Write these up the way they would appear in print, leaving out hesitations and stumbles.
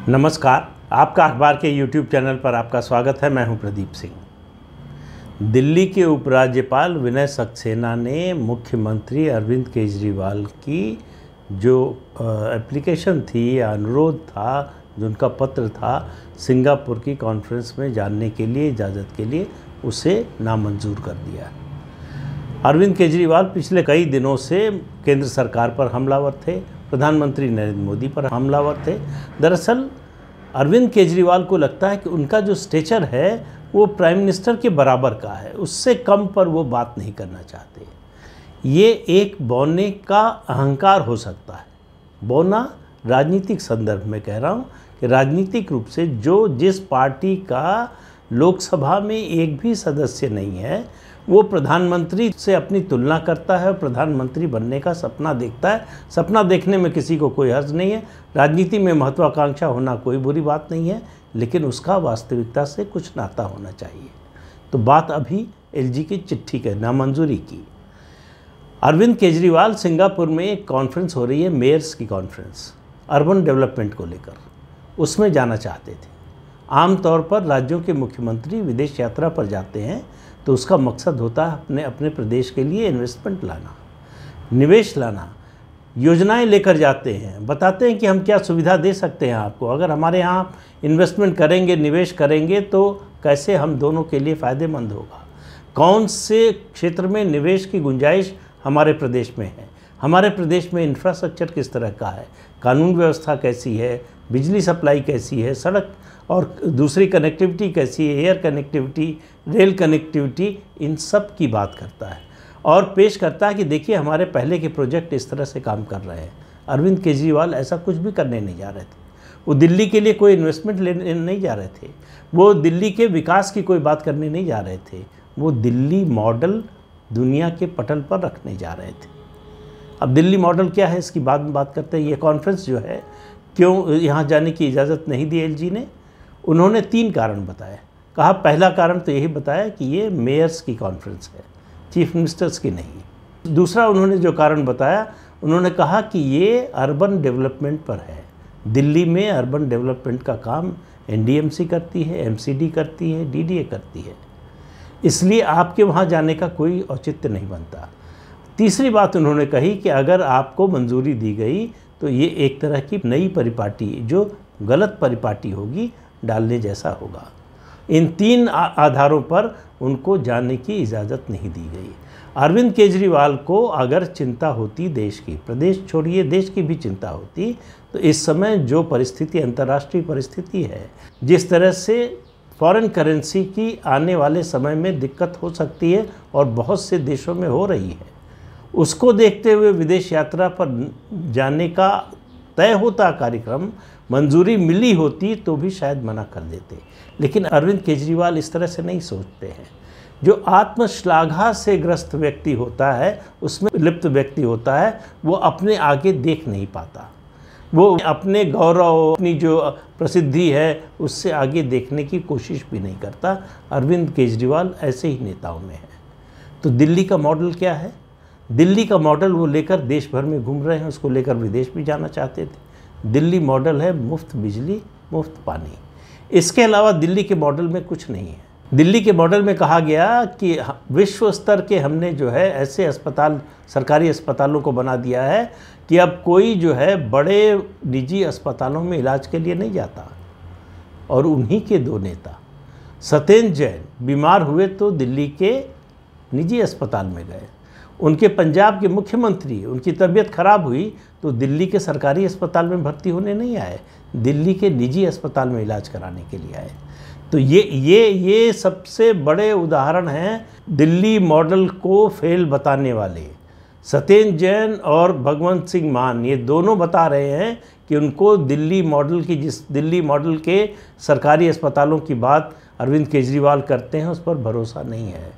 नमस्कार, आपका अखबार के YouTube चैनल पर आपका स्वागत है। मैं हूं प्रदीप सिंह। दिल्ली के उपराज्यपाल विनय सक्सेना ने मुख्यमंत्री अरविंद केजरीवाल की जो एप्लीकेशन थी या अनुरोध था, जो उनका पत्र था सिंगापुर की कॉन्फ्रेंस में जाने के लिए, इजाज़त के लिए, उसे नामंजूर कर दिया। अरविंद केजरीवाल पिछले कई दिनों से केंद्र सरकार पर हमलावर थे, प्रधानमंत्री नरेंद्र मोदी पर हमलावर थे। दरअसल अरविंद केजरीवाल को लगता है कि उनका जो स्टेचर है वो प्राइम मिनिस्टर के बराबर का है, उससे कम पर वो बात नहीं करना चाहते। ये एक बौने का अहंकार हो सकता है। बौना राजनीतिक संदर्भ में कह रहा हूँ कि राजनीतिक रूप से जो जिस पार्टी का लोकसभा में एक भी सदस्य नहीं है, वो प्रधानमंत्री से अपनी तुलना करता है और प्रधानमंत्री बनने का सपना देखता है। सपना देखने में किसी को कोई हर्ज नहीं है। राजनीति में महत्वाकांक्षा होना कोई बुरी बात नहीं है, लेकिन उसका वास्तविकता से कुछ नाता होना चाहिए। तो बात अभी एलजी की चिट्ठी के नामंजूरी की। अरविंद केजरीवाल सिंगापुर में एक कॉन्फ्रेंस हो रही है, मेयर्स की कॉन्फ्रेंस, अर्बन डेवलपमेंट को लेकर, उसमें जाना चाहते थे। आमतौर पर राज्यों के मुख्यमंत्री विदेश यात्रा पर जाते हैं तो उसका मकसद होता है अपने अपने प्रदेश के लिए इन्वेस्टमेंट लाना, निवेश लाना, योजनाएं लेकर जाते हैं, बताते हैं कि हम क्या सुविधा दे सकते हैं आपको, अगर हमारे यहाँ इन्वेस्टमेंट करेंगे, निवेश करेंगे तो कैसे हम दोनों के लिए फ़ायदेमंद होगा, कौन से क्षेत्र में निवेश की गुंजाइश हमारे प्रदेश में है, हमारे प्रदेश में इंफ्रास्ट्रक्चर किस तरह का है, कानून व्यवस्था कैसी है, बिजली सप्लाई कैसी है, सड़क और दूसरी कनेक्टिविटी कैसी है, एयर कनेक्टिविटी, रेल कनेक्टिविटी, इन सब की बात करता है और पेश करता है कि देखिए हमारे पहले के प्रोजेक्ट इस तरह से काम कर रहे हैं। अरविंद केजरीवाल ऐसा कुछ भी करने नहीं जा रहे थे। वो दिल्ली के लिए कोई इन्वेस्टमेंट लेने नहीं जा रहे थे, वो दिल्ली के विकास की कोई बात करने नहीं जा रहे थे, वो दिल्ली मॉडल दुनिया के पटल पर रखने जा रहे थे। अब दिल्ली मॉडल क्या है, इसकी बात करते हैं। ये कॉन्फ्रेंस जो है, क्यों यहाँ जाने की इजाज़त नहीं दी एलजी ने, उन्होंने 3 कारण बताए। कहा पहला कारण तो यही बताया कि ये मेयर्स की कॉन्फ्रेंस है, चीफ मिनिस्टर्स की नहीं। दूसरा उन्होंने जो कारण बताया, उन्होंने कहा कि ये अर्बन डेवलपमेंट पर है। दिल्ली में अर्बन डेवलपमेंट का काम एनडीएमसी करती है, एमसीडी करती है, डीडीए करती है, इसलिए आपके वहाँ जाने का कोई औचित्य नहीं बनता। तीसरी बात उन्होंने कही कि अगर आपको मंजूरी दी गई तो ये एक तरह की नई परिपाटी, जो गलत परिपाटी होगी, डालने जैसा होगा। इन 3 आधारों पर उनको जाने की इजाज़त नहीं दी गई। अरविंद केजरीवाल को अगर चिंता होती देश की, प्रदेश छोड़िए देश की भी चिंता होती, तो इस समय जो परिस्थिति, अंतर्राष्ट्रीय परिस्थिति है, जिस तरह से फॉरेन करेंसी की आने वाले समय में दिक्कत हो सकती है और बहुत से देशों में हो रही है, उसको देखते हुए विदेश यात्रा पर जाने का तय होता कार्यक्रम, मंजूरी मिली होती तो भी शायद मना कर देते। लेकिन अरविंद केजरीवाल इस तरह से नहीं सोचते हैं। जो आत्मश्लाघा से ग्रस्त व्यक्ति होता है, उसमें लिप्त व्यक्ति होता है, वो अपने आगे देख नहीं पाता, वो अपने गौरव, अपनी जो प्रसिद्धि है, उससे आगे देखने की कोशिश भी नहीं करता। अरविंद केजरीवाल ऐसे ही नेताओं में है। तो दिल्ली का मॉडल क्या है? दिल्ली का मॉडल वो लेकर देश भर में घूम रहे हैं, उसको लेकर विदेश भी जाना चाहते थे। दिल्ली मॉडल है मुफ्त बिजली, मुफ्त पानी। इसके अलावा दिल्ली के मॉडल में कुछ नहीं है। दिल्ली के मॉडल में कहा गया कि विश्व स्तर के हमने जो है ऐसे अस्पताल, सरकारी अस्पतालों को बना दिया है कि अब कोई जो है बड़े निजी अस्पतालों में इलाज के लिए नहीं जाता। और उन्हीं के 2 नेता, सत्येंद्र जैन, बीमार हुए तो दिल्ली के निजी अस्पताल में गए। उनके पंजाब के मुख्यमंत्री, उनकी तबीयत खराब हुई तो दिल्ली के सरकारी अस्पताल में भर्ती होने नहीं आए, दिल्ली के निजी अस्पताल में इलाज कराने के लिए आए। तो ये सबसे बड़े उदाहरण हैं दिल्ली मॉडल को फेल बताने वाले। सत्येंद्र जैन और भगवंत सिंह मान, ये दोनों बता रहे हैं कि उनको दिल्ली मॉडल की, जिस दिल्ली मॉडल के सरकारी अस्पतालों की बात अरविंद केजरीवाल करते हैं, उस पर भरोसा नहीं है,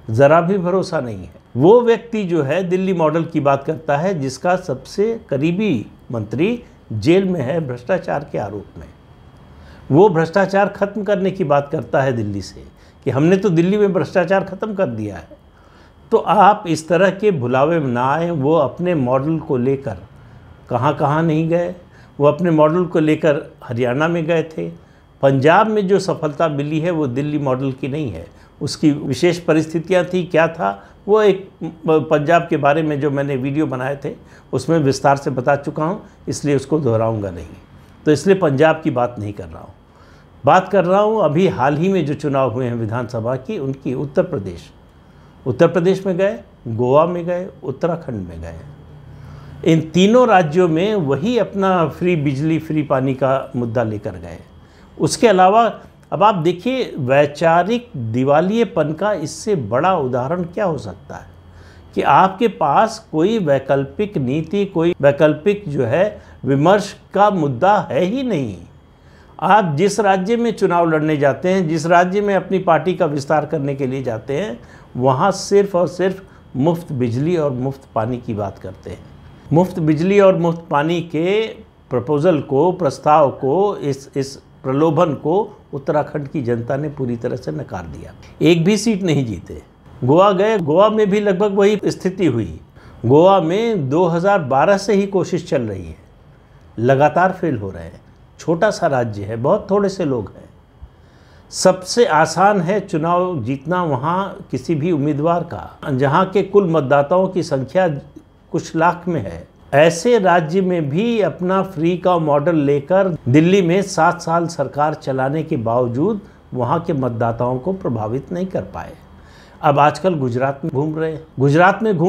ज़रा भी भरोसा नहीं है। वो व्यक्ति जो है दिल्ली मॉडल की बात करता है जिसका सबसे करीबी मंत्री जेल में है भ्रष्टाचार के आरोप में। वो भ्रष्टाचार खत्म करने की बात करता है दिल्ली से कि हमने तो दिल्ली में भ्रष्टाचार खत्म कर दिया है। तो आप इस तरह के भुलावे में ना आए। वो अपने मॉडल को लेकर कहाँ कहाँ नहीं गए, वो अपने मॉडल को लेकर हरियाणा में गए थे। पंजाब में जो सफलता मिली है वो दिल्ली मॉडल की नहीं है, उसकी विशेष परिस्थितियाँ थी। क्या था वो, एक पंजाब के बारे में जो मैंने वीडियो बनाए थे उसमें विस्तार से बता चुका हूँ, इसलिए उसको दोहराऊंगा नहीं। तो इसलिए पंजाब की बात नहीं कर रहा हूँ, बात कर रहा हूँ अभी हाल ही में जो चुनाव हुए हैं विधानसभा की, उनकी। उत्तर प्रदेश में गए, गोवा में गए, उत्तराखंड में गए। इन तीनों राज्यों में वही अपना फ्री बिजली फ्री पानी का मुद्दा लेकर गए। उसके अलावा अब आप देखिए, वैचारिक दिवालियेपन का इससे बड़ा उदाहरण क्या हो सकता है कि आपके पास कोई वैकल्पिक नीति, कोई वैकल्पिक जो है विमर्श का मुद्दा है ही नहीं। आप जिस राज्य में चुनाव लड़ने जाते हैं, जिस राज्य में अपनी पार्टी का विस्तार करने के लिए जाते हैं, वहाँ सिर्फ और सिर्फ मुफ्त बिजली और मुफ्त पानी की बात करते हैं। मुफ्त बिजली और मुफ्त पानी के प्रपोज़ल को, प्रस्ताव को, इस प्रलोभन को उत्तराखंड की जनता ने पूरी तरह से नकार दिया। एक भी सीट नहीं जीते। गोवा गए, गोवा में भी लगभग वही स्थिति हुई। गोवा में 2012 से ही कोशिश चल रही है, लगातार फेल हो रहे हैं। छोटा सा राज्य है, बहुत थोड़े से लोग हैं। सबसे आसान है चुनाव जीतना वहाँ किसी भी उम्मीदवार का, जहाँ के कुल मतदाताओं की संख्या कुछ लाख में है। ऐसे राज्य में भी अपना फ्री का मॉडल लेकर दिल्ली में 7 साल सरकार चलाने के बावजूद वहाँ के मतदाताओं को प्रभावित नहीं कर पाए। अब आजकल गुजरात में घूम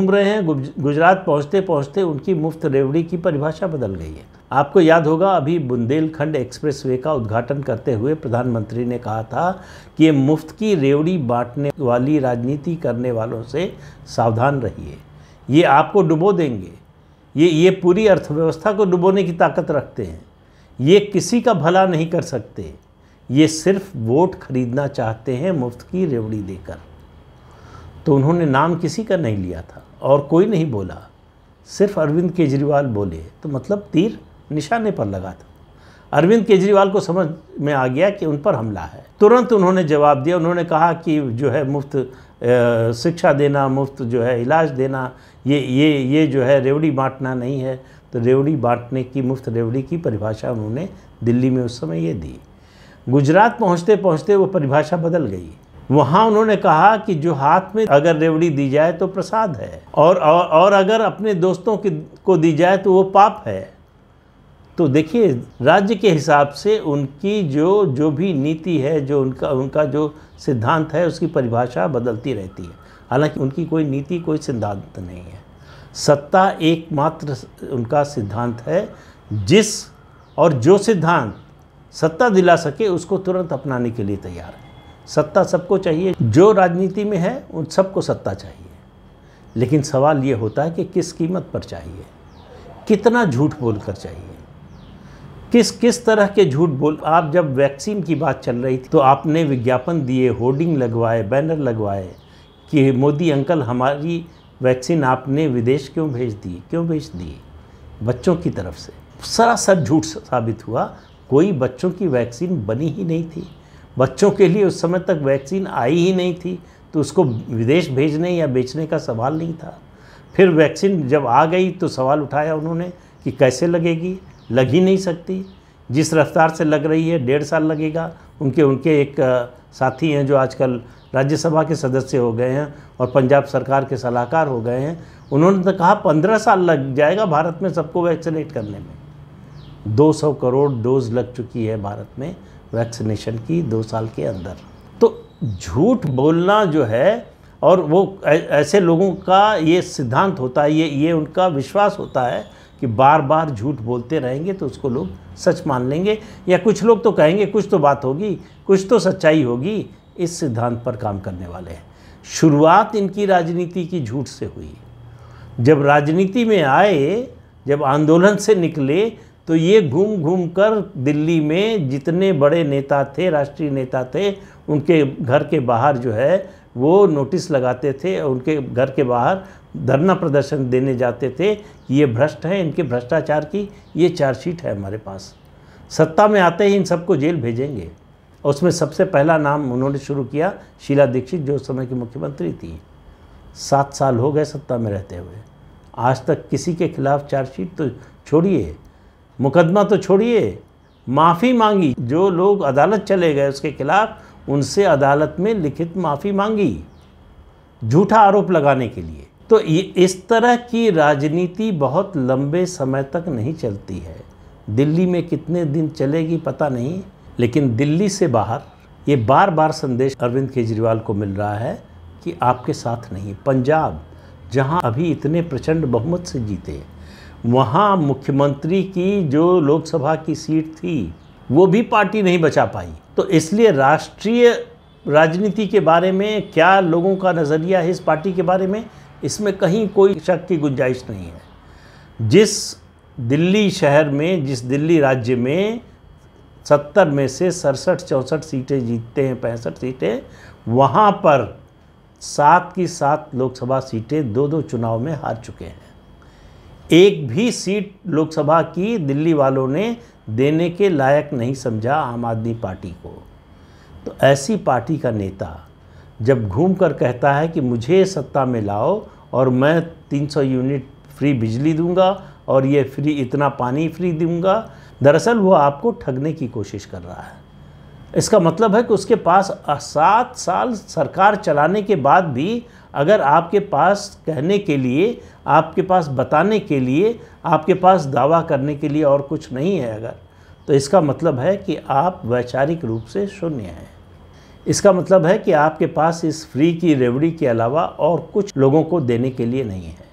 रहे हैं। गुजरात पहुँचते पहुँचते उनकी मुफ्त रेवड़ी की परिभाषा बदल गई है। आपको याद होगा, अभी बुंदेलखंड एक्सप्रेसवे का उद्घाटन करते हुए प्रधानमंत्री ने कहा था कि ये मुफ्त की रेवड़ी बांटने वाली राजनीति करने वालों से सावधान रहिए, ये आपको डुबो देंगे। ये पूरी अर्थव्यवस्था को डुबोने की ताकत रखते हैं। ये किसी का भला नहीं कर सकते, ये सिर्फ वोट खरीदना चाहते हैं मुफ्त की रेवड़ी देकर। तो उन्होंने नाम किसी का नहीं लिया था और कोई नहीं बोला, सिर्फ अरविंद केजरीवाल बोले, तो मतलब तीर निशाने पर लगा था। अरविंद केजरीवाल को समझ में आ गया कि उन पर हमला है। तुरंत उन्होंने जवाब दिया। उन्होंने कहा कि जो है मुफ्त शिक्षा देना, मुफ्त जो है इलाज देना, ये जो है रेवड़ी बांटना नहीं है। तो रेवड़ी बांटने की, मुफ्त रेवड़ी की परिभाषा उन्होंने दिल्ली में उस समय ये दी। गुजरात पहुँचते पहुँचते वो परिभाषा बदल गई। वहाँ उन्होंने कहा कि जो हाथ में अगर रेवड़ी दी जाए तो प्रसाद है, और अगर अपने दोस्तों को दी जाए तो वो पाप है। तो देखिए, राज्य के हिसाब से उनकी जो भी नीति है, जो उनका जो सिद्धांत है, उसकी परिभाषा बदलती रहती है। हालांकि उनकी कोई नीति, कोई सिद्धांत नहीं है। सत्ता एकमात्र उनका सिद्धांत है। जो सिद्धांत सत्ता दिला सके उसको तुरंत अपनाने के लिए तैयार है। सत्ता सबको चाहिए, जो राजनीति में है उन सबको सत्ता चाहिए। लेकिन सवाल ये होता है कि किस कीमत पर चाहिए, कितना झूठ बोलकर चाहिए, किस तरह के झूठ बोल। आप जब वैक्सीन की बात चल रही थी तो आपने विज्ञापन दिए, होर्डिंग लगवाए, बैनर लगवाए कि मोदी अंकल हमारी वैक्सीन आपने विदेश क्यों भेज दी, बच्चों की तरफ से। सरासर झूठ साबित हुआ। कोई बच्चों की वैक्सीन बनी ही नहीं थी। बच्चों के लिए उस समय तक वैक्सीन आई ही नहीं थी, तो उसको विदेश भेजने या बेचने का सवाल नहीं था। फिर वैक्सीन जब आ गई तो सवाल उठाया उन्होंने कि कैसे लगेगी, लग ही नहीं सकती। जिस रफ्तार से लग रही है 1.5 साल लगेगा। उनके एक साथी हैं जो आजकल राज्यसभा के सदस्य हो गए हैं और पंजाब सरकार के सलाहकार हो गए हैं, उन्होंने तो कहा 15 साल लग जाएगा भारत में सबको वैक्सीनेट करने में। 200 करोड़ डोज लग चुकी है भारत में वैक्सीनेशन की 2 साल के अंदर। तो झूठ बोलना जो है, और वो ऐसे लोगों का ये सिद्धांत होता है, ये उनका विश्वास होता है कि बार बार झूठ बोलते रहेंगे तो उसको लोग सच मान लेंगे, या कुछ लोग तो कहेंगे कुछ तो बात होगी, कुछ तो सच्चाई होगी। इस सिद्धांत पर काम करने वाले हैं। शुरुआत इनकी राजनीति की झूठ से हुई। जब राजनीति में आए, जब आंदोलन से निकले, तो ये घूम घूम कर दिल्ली में जितने बड़े नेता थे, राष्ट्रीय नेता थे, उनके घर के बाहर जो है वो नोटिस लगाते थे, उनके घर के बाहर धरना प्रदर्शन देने जाते थे कि ये भ्रष्ट हैं, इनके भ्रष्टाचार की ये चार्जशीट है हमारे पास, सत्ता में आते ही इन सबको जेल भेजेंगे। उसमें सबसे पहला नाम उन्होंने शुरू किया शीला दीक्षित, जो उस समय की मुख्यमंत्री थी। 7 साल हो गए सत्ता में रहते हुए, आज तक किसी के खिलाफ चार्जशीट तो छोड़िए, मुकदमा तो छोड़िए, माफ़ी मांगी। जो लोग अदालत चले गए उसके खिलाफ, उनसे अदालत में लिखित माफ़ी मांगी झूठा आरोप लगाने के लिए। तो इस तरह की राजनीति बहुत लंबे समय तक नहीं चलती है। दिल्ली में कितने दिन चलेगी पता नहीं, लेकिन दिल्ली से बाहर ये बार बार संदेश अरविंद केजरीवाल को मिल रहा है कि आपके साथ नहीं। पंजाब, जहां अभी इतने प्रचंड बहुमत से जीते, वहां मुख्यमंत्री की जो लोकसभा की सीट थी वो भी पार्टी नहीं बचा पाई। तो इसलिए राष्ट्रीय राजनीति के बारे में क्या लोगों का नज़रिया है इस पार्टी के बारे में, इसमें कहीं कोई शक की गुंजाइश नहीं है। जिस दिल्ली शहर में, जिस दिल्ली राज्य में 70 में से 67-64 सीटें जीतते हैं, 65 सीटें, वहाँ पर 7 की 7 लोकसभा सीटें 2-2 चुनाव में हार चुके हैं। एक भी सीट लोकसभा की दिल्ली वालों ने देने के लायक नहीं समझा आम आदमी पार्टी को। तो ऐसी पार्टी का नेता जब घूम कर कहता है कि मुझे सत्ता में लाओ और मैं 300 यूनिट फ्री बिजली दूंगा और ये फ्री इतना पानी फ्री दूंगा, दरअसल वो आपको ठगने की कोशिश कर रहा है। इसका मतलब है कि उसके पास 7 साल सरकार चलाने के बाद भी अगर आपके पास कहने के लिए, आपके पास बताने के लिए, आपके पास दावा करने के लिए और कुछ नहीं है अगर, तो इसका मतलब है कि आप वैचारिक रूप से शून्य हैं। इसका मतलब है कि आपके पास इस फ्री की रेवड़ी के अलावा और कुछ लोगों को देने के लिए नहीं है।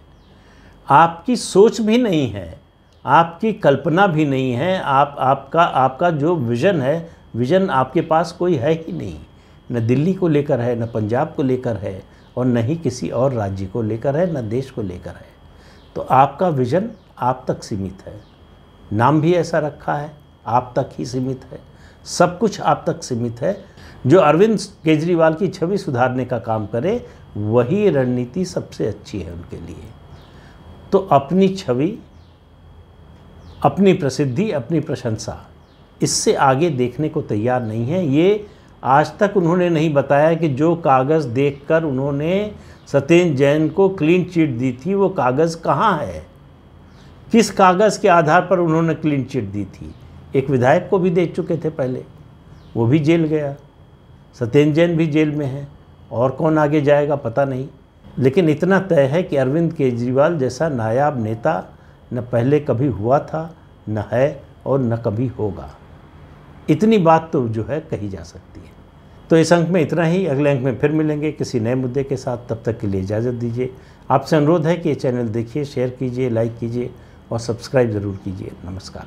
आपकी सोच भी नहीं है, आपकी कल्पना भी नहीं है, आपका जो विज़न है, विज़न आपके पास कोई है ही नहीं। न दिल्ली को लेकर है, न पंजाब को लेकर है, और न ही किसी और राज्य को लेकर है, न देश को लेकर है। तो आपका विज़न आप तक सीमित है, नाम भी ऐसा रखा है, आप तक ही सीमित है, सब कुछ आप तक सीमित है। जो अरविंद केजरीवाल की छवि सुधारने का काम करे, वही रणनीति सबसे अच्छी है उनके लिए। तो अपनी छवि, अपनी प्रसिद्धि, अपनी प्रशंसा, इससे आगे देखने को तैयार नहीं है। ये आज तक उन्होंने नहीं बताया कि जो कागज़ देखकर उन्होंने सत्येंद्र जैन को क्लीन चिट दी थी, वो कागज़ कहाँ है, किस कागज़ के आधार पर उन्होंने क्लीन चिट दी थी। एक विधायक को भी दे चुके थे पहले, वो भी जेल गया, सत्येंद्र जैन भी जेल में है, और कौन आगे जाएगा पता नहीं। लेकिन इतना तय है कि अरविंद केजरीवाल जैसा नायाब नेता न पहले कभी हुआ था, न है, और न कभी होगा। इतनी बात तो जो है कही जा सकती है। तो इस अंक में इतना ही। अगले अंक में फिर मिलेंगे किसी नए मुद्दे के साथ। तब तक के लिए इजाज़त दीजिए। आपसे अनुरोध है कि ये चैनल देखिए, शेयर कीजिए, लाइक कीजिए और सब्सक्राइब ज़रूर कीजिए। नमस्कार।